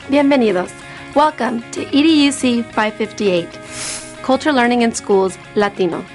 Bienvenidos. Welcome to EDUC 558, Culture Learning in Schools, Latino.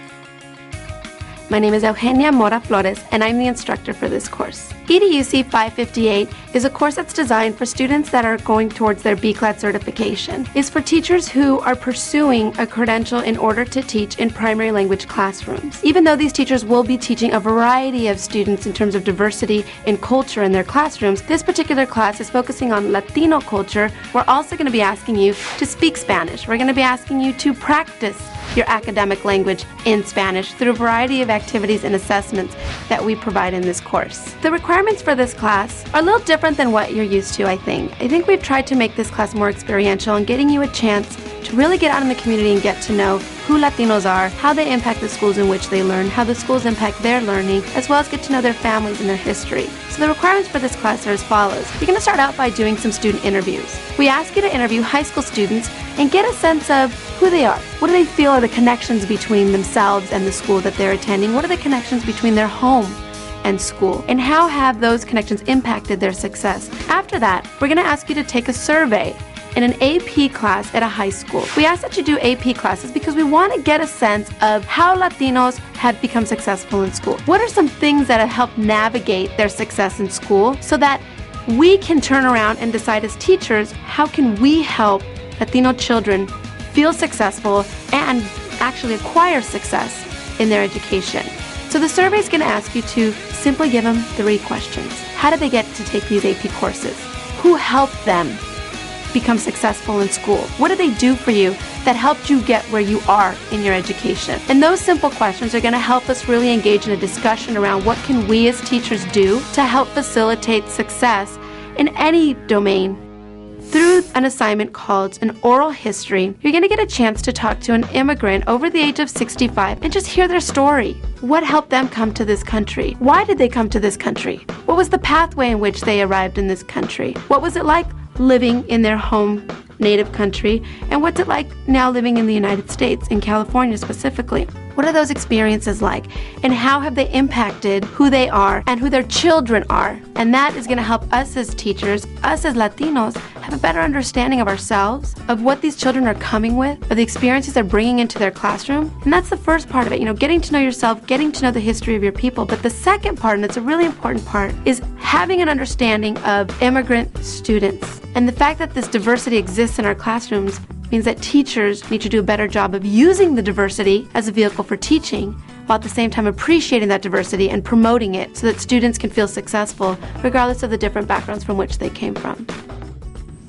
My name is Eugenia Mora Flores, and I'm the instructor for this course. EDUC 558 is a course that's designed for students that are going towards their BCLAD certification. It's for teachers who are pursuing a credential in order to teach in primary language classrooms. Even though these teachers will be teaching a variety of students in terms of diversity in culture in their classrooms, this particular class is focusing on Latino culture. We're also going to be asking you to speak Spanish. We're going to be asking you to practice your academic language in Spanish through a variety of activities and assessments that we provide in this course. The requirements for this class are a little different than what you're used to, I think. I think we've tried to make this class more experiential and getting you a chance to really get out in the community and get to know who Latinos are, how they impact the schools in which they learn, how the schools impact their learning, as well as get to know their families and their history. So the requirements for this class are as follows. You're going to start out by doing some student interviews. We ask you to interview high school students and get a sense of who they are. What do they feel are the connections between themselves and the school that they're attending? What are the connections between their home and school? And how have those connections impacted their success? After that, we're going to ask you to take a survey in an AP class at a high school. We ask that you do AP classes because we want to get a sense of how Latinos have become successful in school. What are some things that have helped navigate their success in school so that we can turn around and decide as teachers, how can we help Latino children feel successful and actually acquire success in their education? So the survey is going to ask you to simply give them 3 questions. How did they get to take these AP courses? Who helped them become successful in school? What did they do for you that helped you get where you are in your education? And those simple questions are going to help us really engage in a discussion around what can we as teachers do to help facilitate success in any domain. Through an assignment called an oral history, you're going to get a chance to talk to an immigrant over the age of 65 and just hear their story. What helped them come to this country? Why did they come to this country? What was the pathway in which they arrived in this country? What was it like living in their home native country? And what's it like now living in the United States, in California specifically? What are those experiences like? And how have they impacted who they are and who their children are? And that is going to help us as teachers, us as Latinos, have a better understanding of ourselves, of what these children are coming with, of the experiences they're bringing into their classroom. And that's the first part of it, getting to know yourself, getting to know the history of your people. But the second part, and it's a really important part, is having an understanding of immigrant students. And the fact that this diversity exists in our classrooms means that teachers need to do a better job of using the diversity as a vehicle for teaching, while at the same time appreciating that diversity and promoting it so that students can feel successful regardless of the different backgrounds from which they came from.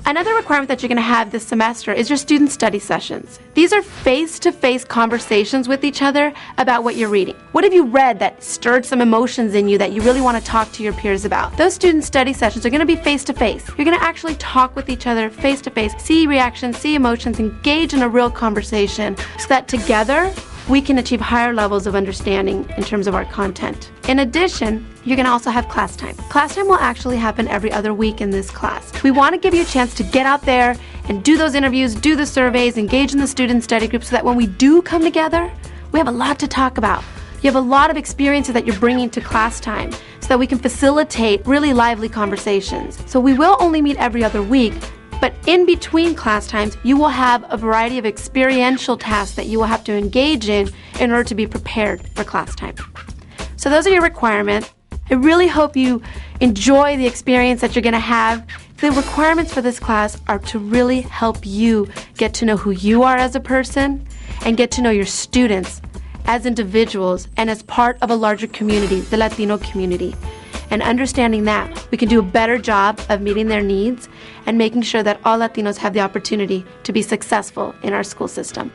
Another requirement that you're going to have this semester is your student study sessions. These are face-to-face conversations with each other about what you're reading. What have you read that stirred some emotions in you that you really want to talk to your peers about? Those student study sessions are going to be face-to-face. You're going to actually talk with each other face-to-face, see reactions, see emotions, engage in a real conversation so that together we can achieve higher levels of understanding in terms of our content. In addition, you're going to also have class time. Class time will actually happen every other week in this class. We want to give you a chance to get out there and do those interviews, do the surveys, engage in the student study group so that when we do come together, we have a lot to talk about. You have a lot of experiences that you're bringing to class time so that we can facilitate really lively conversations. So we will only meet every other week, but in between class times, you will have a variety of experiential tasks that you will have to engage in order to be prepared for class time. So those are your requirements. I really hope you enjoy the experience that you're going to have. The requirements for this class are to really help you get to know who you are as a person and get to know your students as individuals and as part of a larger community, the Latino community. And understanding that, we can do a better job of meeting their needs and making sure that all Latinos have the opportunity to be successful in our school system.